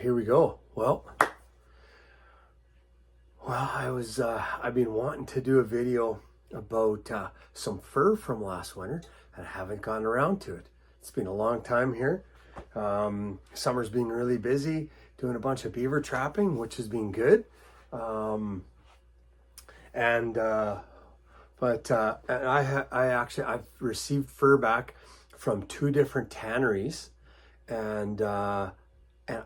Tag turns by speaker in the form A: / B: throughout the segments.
A: here we go. Well, I've been wanting to do a video about some fur from last winter and I haven't gotten around to it. It's been a long time here. Summer's been really busy doing a bunch of beaver trapping, which has been good. I've received fur back from 2 different tanneries, and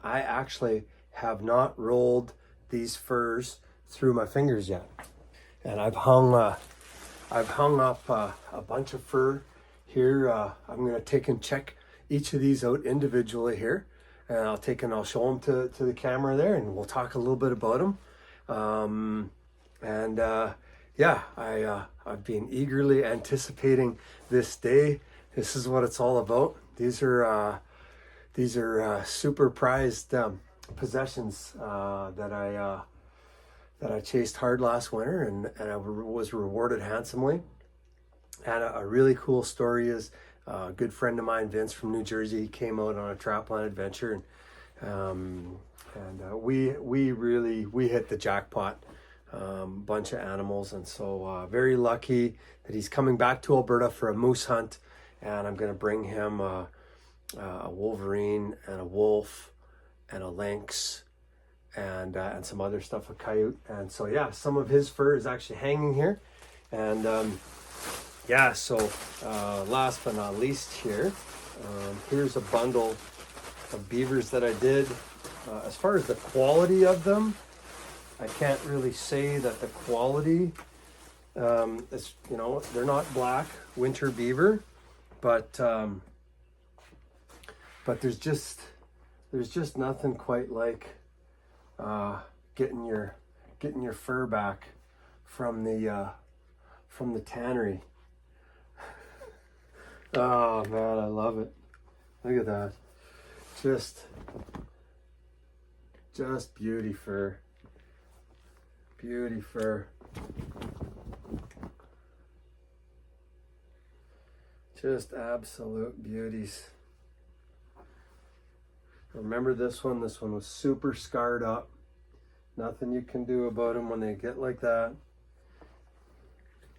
A: I actually have not rolled these furs through my fingers yet. And I've hung up a bunch of fur here. I'm going to take and check each of these out individually here, and I'll show them to the camera there, and we'll talk a little bit about them. I've been eagerly anticipating this day. This is what it's all about. These are super prized possessions that I chased hard last winter, and I was rewarded handsomely. And a really cool story is a good friend of mine, Vince from New Jersey, came out on a trapline adventure, and we hit the jackpot. Bunch of animals, and so very lucky that he's coming back to Alberta for a moose hunt, and I'm going to bring him a Wolverine and a wolf and a lynx and some other stuff, a coyote. And so yeah, some of his fur is actually hanging here, and last but not least here's a bundle of beavers that I did. As far as the quality of them, I can't really say that the quality is, they're not black winter beaver, but there's just nothing quite like getting your fur back from the tannery. Oh man, I love it. Look at that. Just beauty fur. Beauty fur. Just absolute beauties. Remember this one? This one was super scarred up. Nothing you can do about them when they get like that.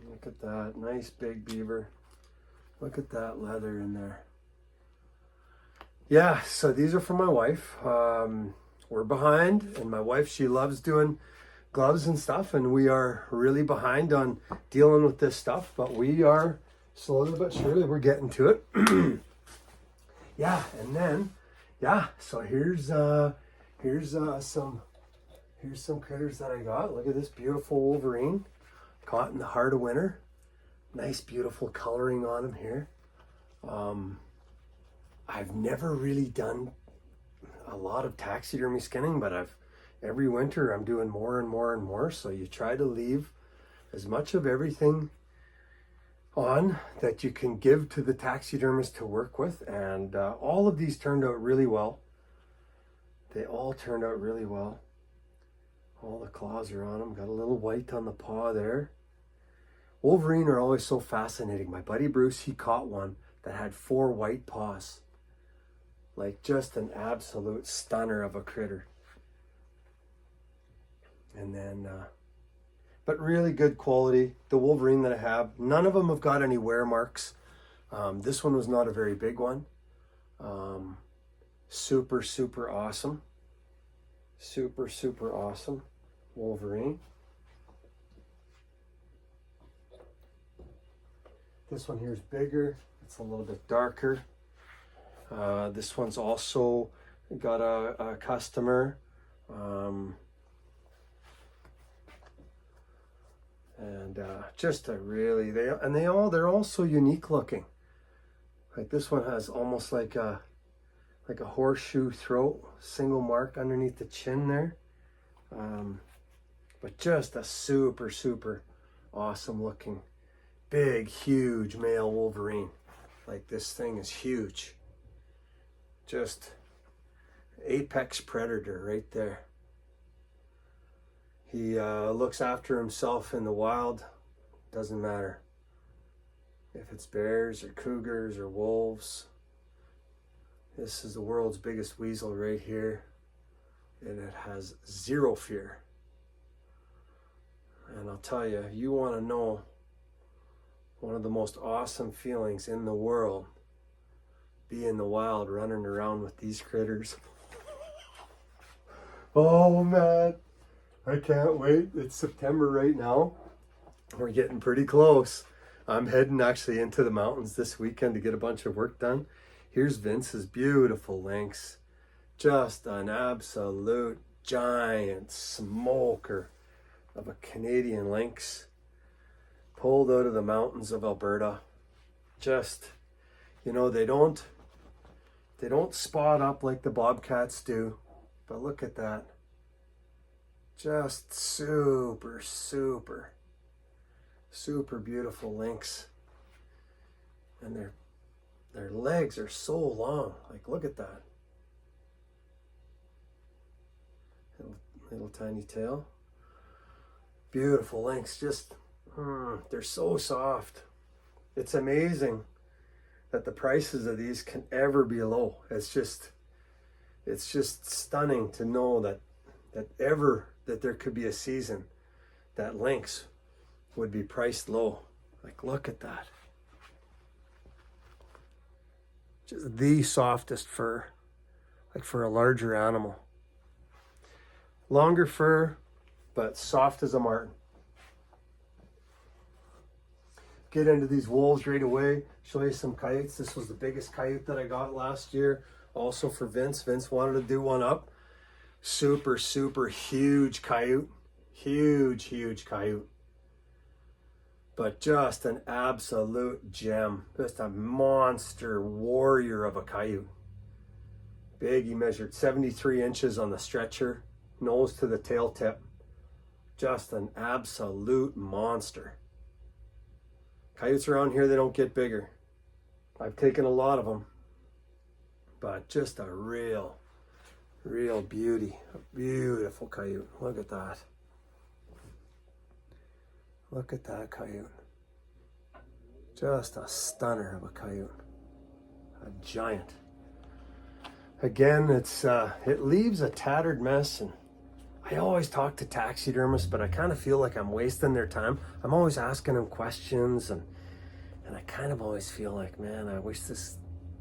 A: Look at that. Nice big beaver. Look at that leather in there. Yeah, so these are for my wife. We're behind, and my wife, she loves doing gloves and stuff, and we are really behind on dealing with this stuff, but we are slowly but surely, we're getting to it. So here's some critters that I got. Look at this beautiful Wolverine caught in the heart of winter. Nice beautiful coloring on him here. I've never really done a lot of taxidermy skinning, but every winter I'm doing more and more and more. So you try to leave as much of everything on that you can give to the taxidermist to work with. And all of these turned out really well. They all turned out really well. All the claws are on them. Got a little white on the paw there. Wolverine are always so fascinating. My buddy Bruce, he caught one that had 4 white paws. Like just an absolute stunner of a critter. And then, but really good quality. The Wolverine that I have, none of them have got any wear marks. This one was not a very big one. Super, super awesome. Super, super awesome Wolverine. This one here is bigger. It's a little bit darker. This one's also got a customer. Just a really, they're all so unique looking. Like this one has almost like a horseshoe throat, single mark underneath the chin there. But just a super, super awesome looking, big, huge male Wolverine. Like this thing is huge. Just apex predator right there. He looks after himself in the wild. Doesn't matter if it's bears or cougars or wolves. This is the world's biggest weasel right here. and it has zero fear. And I'll tell you, you want to know one of the most awesome feelings in the world, be in the wild running around with these critters. Oh man, I can't wait. It's September right now. We're getting pretty close. I'm heading actually into the mountains this weekend to get a bunch of work done. Here's Vince's beautiful lynx. Just an absolute giant smoker of a Canadian lynx. Pulled out of the mountains of Alberta. Just, you know, they don't spot up like the bobcats do. But look at that. Just super, super, super beautiful lynx. And their legs are so long. Like, look at that. Little tiny tail. Beautiful lynx. Just, they're so soft. It's amazing that the prices of these can ever be low. It's just stunning to know that there could be a season that lynx would be priced low. Like, look at that. Just the softest fur, like for a larger animal. Longer fur, but soft as a marten. Get into these wolves right away. Show you some coyotes. This was the biggest coyote that I got last year. Also for Vince. Vince wanted to do one up. Super, super huge coyote. Huge, huge coyote. But just an absolute gem. Just a monster warrior of a coyote. Big, he measured 73 inches on the stretcher. Nose to the tail tip. Just an absolute monster. Coyotes around here, they don't get bigger. I've taken a lot of them. But just a real beauty. A beautiful coyote. Look at that. Look at that coyote. Just a stunner of a coyote. A giant. Again, it leaves a tattered mess, and I always talk to taxidermists, but I kind of feel like I'm wasting their time. I'm always asking them questions, and I kind of always feel like, man, I wish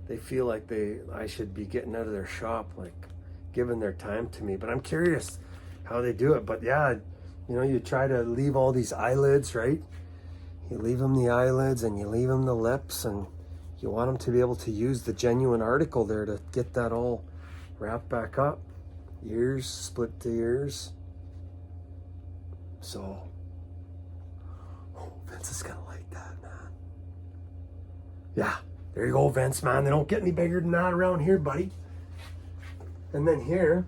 A: they feel like I should be getting out of their shop, like giving their time to me. But I'm curious how they do it. But yeah, you know, you try to leave all these eyelids, right? You leave them the eyelids and you leave them the lips, and you want them to be able to use the genuine article there to get that all wrapped back up. Ears, split the ears. So, Vince is gonna like that, man. Yeah, there you go, Vince, man. They don't get any bigger than that around here, buddy. And then here,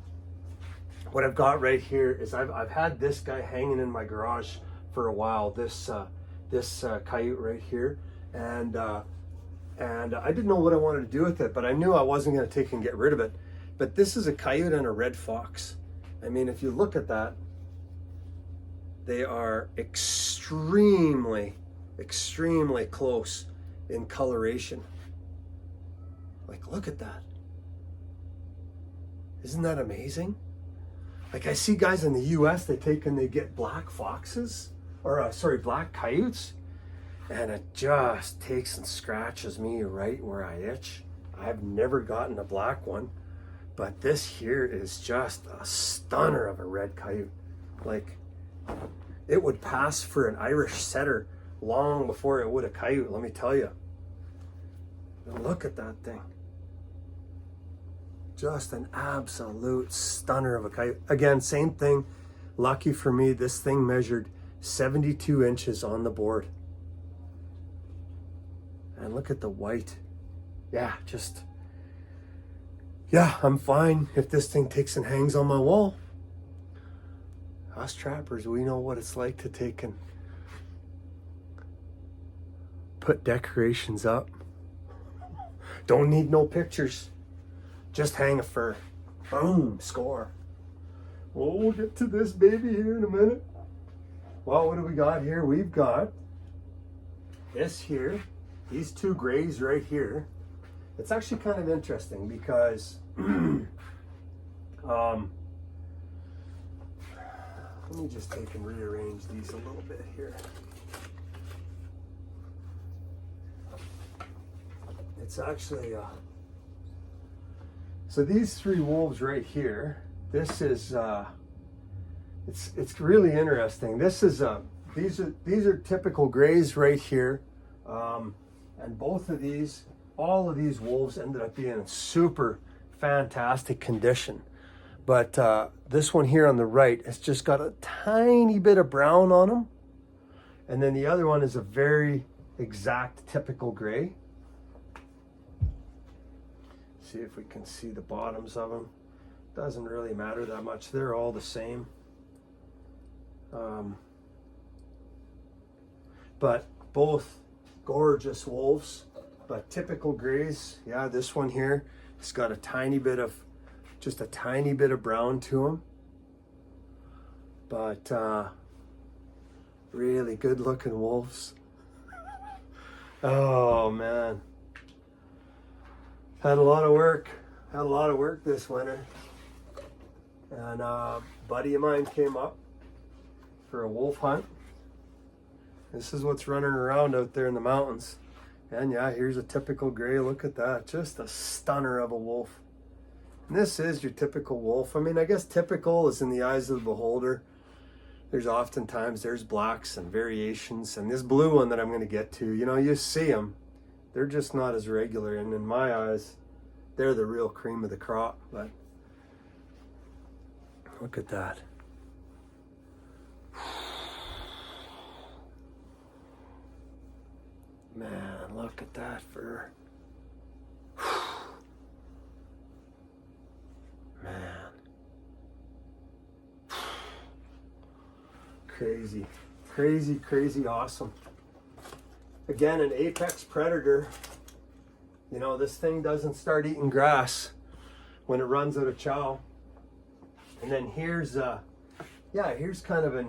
A: what I've got right here is I've had this guy hanging in my garage for a while. This coyote right here, and I didn't know what I wanted to do with it, but I knew I wasn't going to take and get rid of it. But this is a coyote and a red fox. I mean, if you look at that, they are extremely, extremely close in coloration. Like, look at that. Isn't that amazing? Like, I see guys in the US, they get black foxes, or black coyotes, and it just takes and scratches me right where I itch. I've never gotten a black one, but this here is just a stunner of a red coyote. Like, it would pass for an Irish setter long before it would a coyote, let me tell you. And look at that thing. Just an absolute stunner of a coyote. Again, same thing. Lucky for me, this thing measured 72 inches on the board. And look at the white. Yeah, I'm fine if this thing takes and hangs on my wall. Us trappers, we know what it's like to take and put decorations up. Don't need no pictures. Just hang a fur. Boom, score. Well, we'll get to this baby here in a minute. Well, what do we got here? We've got this here. These two grays right here. It's actually kind of interesting because Let me just take and rearrange these a little bit here. It's actually, so these three wolves right here, this is, it's really interesting. This is, these are typical grays right here. And both of these, all of these wolves ended up being in super fantastic condition. But this one here on the right has just got a tiny bit of brown on them. And then the other one is a very exact typical gray. See if we can see the bottoms of them. Doesn't really matter that much. They're all the same. But both gorgeous wolves, but typical grays. Yeah, this one here has got a tiny bit of, just a tiny bit of brown to him. But really good looking wolves. Oh man. Had a lot of work this winter. And a buddy of mine came up for a wolf hunt. This is what's running around out there in the mountains. And yeah, here's a typical gray. Look at that. Just a stunner of a wolf. And this is your typical wolf. I mean, I guess typical is in the eyes of the beholder. There's oftentimes, there's blacks and variations. And this blue one that I'm going to get to, you know, you see them. They're just not as regular. And in my eyes, they're the real cream of the crop. But look at that. Man, look at that fur. Man. Crazy, crazy, crazy awesome. Again, an apex predator. You know, this thing doesn't start eating grass when it runs out of chow. And then here's, here's kind of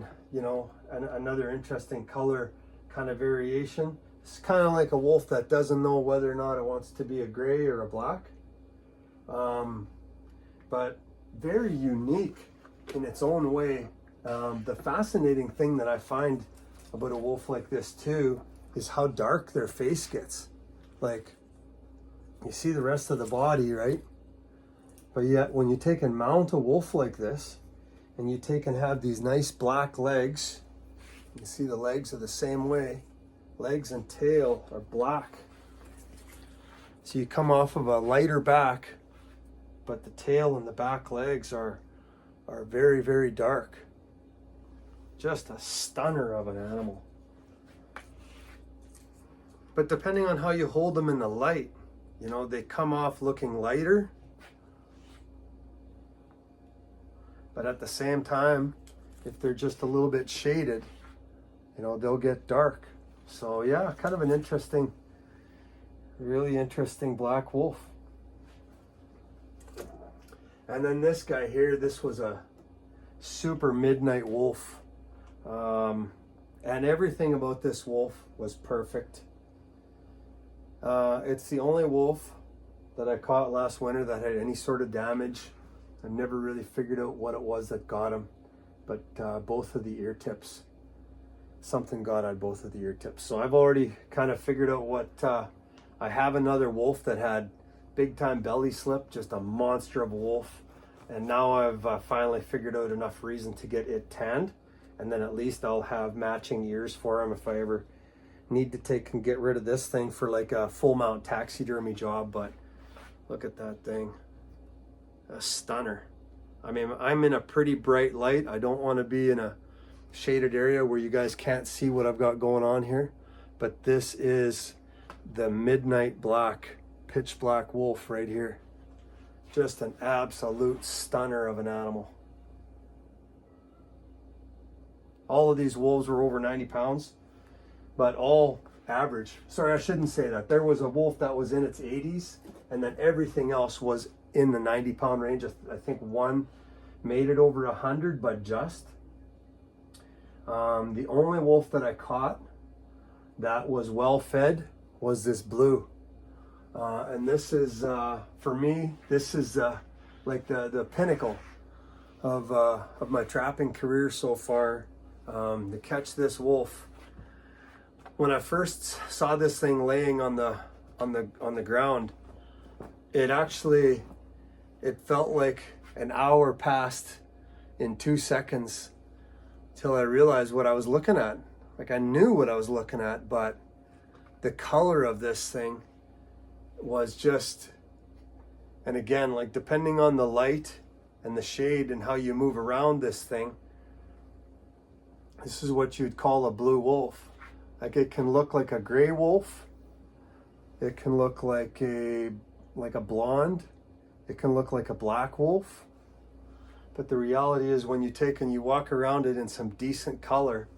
A: another interesting color kind of variation. It's kind of like a wolf that doesn't know whether or not it wants to be a gray or a black. But very unique in its own way. The fascinating thing that I find about a wolf like this too is how dark their face gets. Like, you see the rest of the body, right? But yet when you take and mount a wolf like this, and you take and have these nice black legs, you see the legs are the same way. Legs and tail are black. So you come off of a lighter back, but the tail and the back legs are very, very dark. Just a stunner of an animal. But depending on how you hold them in the light, you know, they come off looking lighter. But at the same time, if they're just a little bit shaded, you know, they'll get dark. So yeah, kind of an interesting, really interesting black wolf. And then this guy here, this was a super midnight wolf. And everything about this wolf was perfect. It's the only wolf that I caught last winter that had any sort of damage. I've never really figured out what it was that got him, but both of the ear tips. Something got on both of the ear tips. So I've already kind of figured out what, I have another wolf that had big time belly slip, just a monster of a wolf. And now I've finally figured out enough reason to get it tanned. And then at least I'll have matching ears for him if I ever need to take and get rid of this thing for like a full mount taxidermy job. But look at that thing. A stunner. I mean, I'm in a pretty bright light. I don't want to be in a shaded area where you guys can't see what I've got going on here. But this is the midnight black, pitch black wolf right here. Just an absolute stunner of an animal. All of these wolves were over 90 pounds, but all average. Sorry, I shouldn't say that. There was a wolf that was in its 80s, and then everything else was in the 90-pound range. I think one made it over 100, but just. The only wolf that I caught that was well fed was this blue. And this is, for me, this is like the pinnacle of my trapping career so far, to catch this wolf. When I first saw this thing laying on the ground, it felt like an hour passed in 2 seconds till I realized what I was looking at. Like, I knew what I was looking at, but the color of this thing was just, and again, like, depending on the light and the shade and how you move around this thing, this is what you'd call a blue wolf. Like, it can look like a gray wolf. It can look like a blonde. It can look like a black wolf. But the reality is, when you take and you walk around it in some decent color,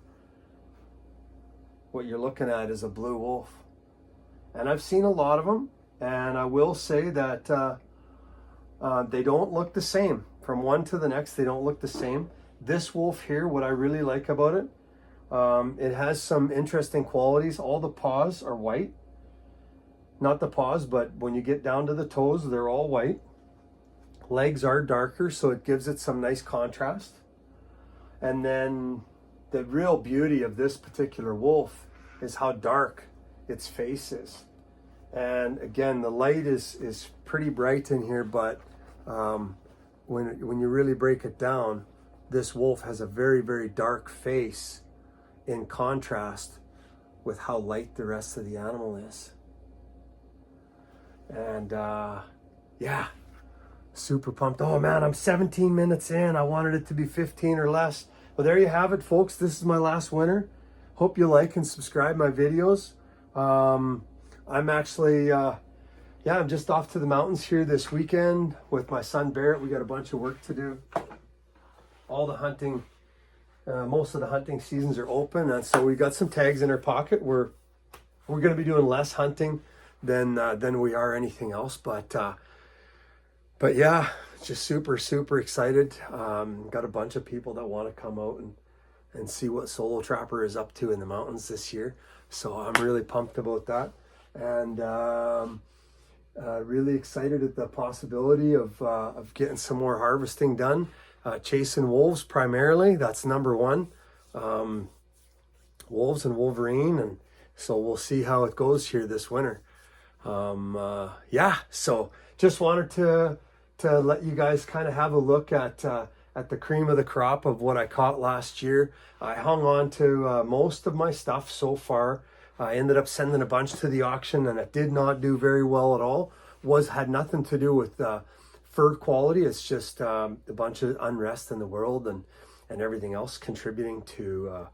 A: what you're looking at is a blue wolf. And I've seen a lot of them, and I will say that they don't look the same. From one to the next, they don't look the same. This wolf here, what I really like about it, it has some interesting qualities. All the paws are white. Not the paws, but when you get down to the toes, they're all white. Legs are darker, so it gives it some nice contrast. And then the real beauty of this particular wolf is how dark its face is. And again, the light is pretty bright in here, but when you really break it down, this wolf has a very, very dark face in contrast with how light the rest of the animal is. And yeah, super pumped. Oh man, I'm 17 minutes in. I wanted it to be 15 or less. Well, there you have it, folks. This is my last winter. Hope you like and subscribe my videos. I'm actually, I'm just off to the mountains here this weekend with my son Barrett. We got a bunch of work to do. All the hunting, most of the hunting seasons are open, and so we got some tags in our pocket. We're going to be doing less hunting than we are anything else, but yeah, just super excited. Got a bunch of people that want to come out and see what Solo Trapper is up to in the mountains this year, so I'm really pumped about that, and really excited at the possibility of getting some more harvesting done. Chasing wolves primarily, that's number one. Wolves and Wolverine, and so we'll see how it goes here this winter. So just wanted to let you guys kind of have a look at the cream of the crop of what I caught last year. I hung on to most of my stuff so far. I ended up sending a bunch to the auction, and it did not do very well at all. Had nothing to do with fur quality. It's just a bunch of unrest in the world and everything else contributing to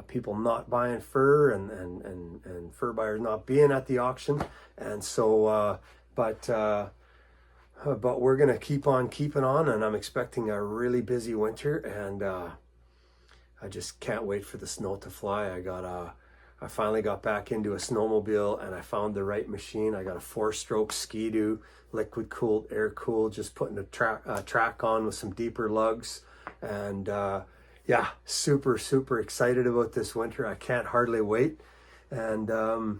A: people not buying fur and fur buyers not being at the auction. And so, but we're going to keep on keeping on, and I'm expecting a really busy winter, and I just can't wait for the snow to fly. I finally got back into a snowmobile, and I found the right machine. I got a 4-stroke Ski-Doo, liquid cooled, air cooled, just putting a track on with some deeper lugs. And super excited about this winter. I can't hardly wait. And good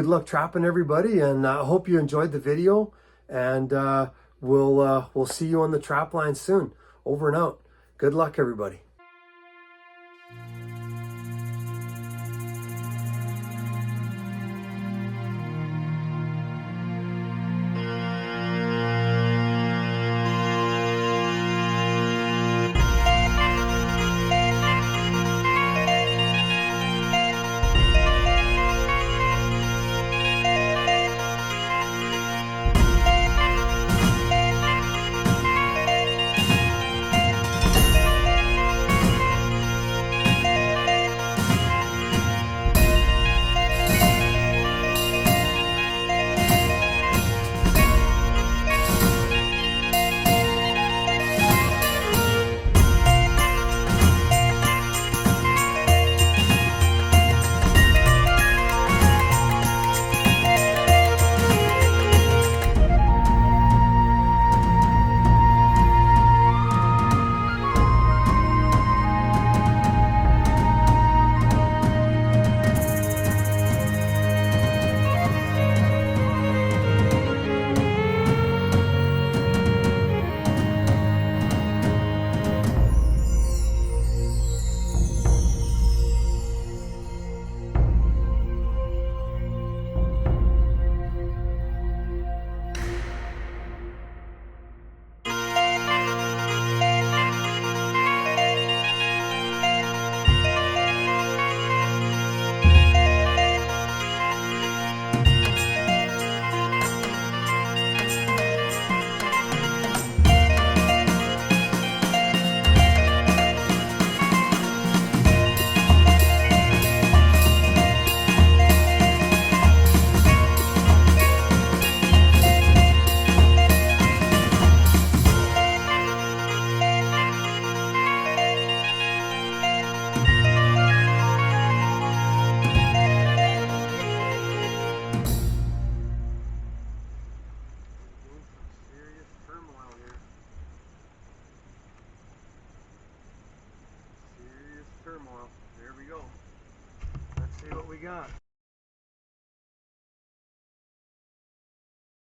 A: luck trapping, everybody, and I hope you enjoyed the video, and we'll see you on the trap line soon. Over and out. Good luck, everybody. Well, here we go. Let's see what we got.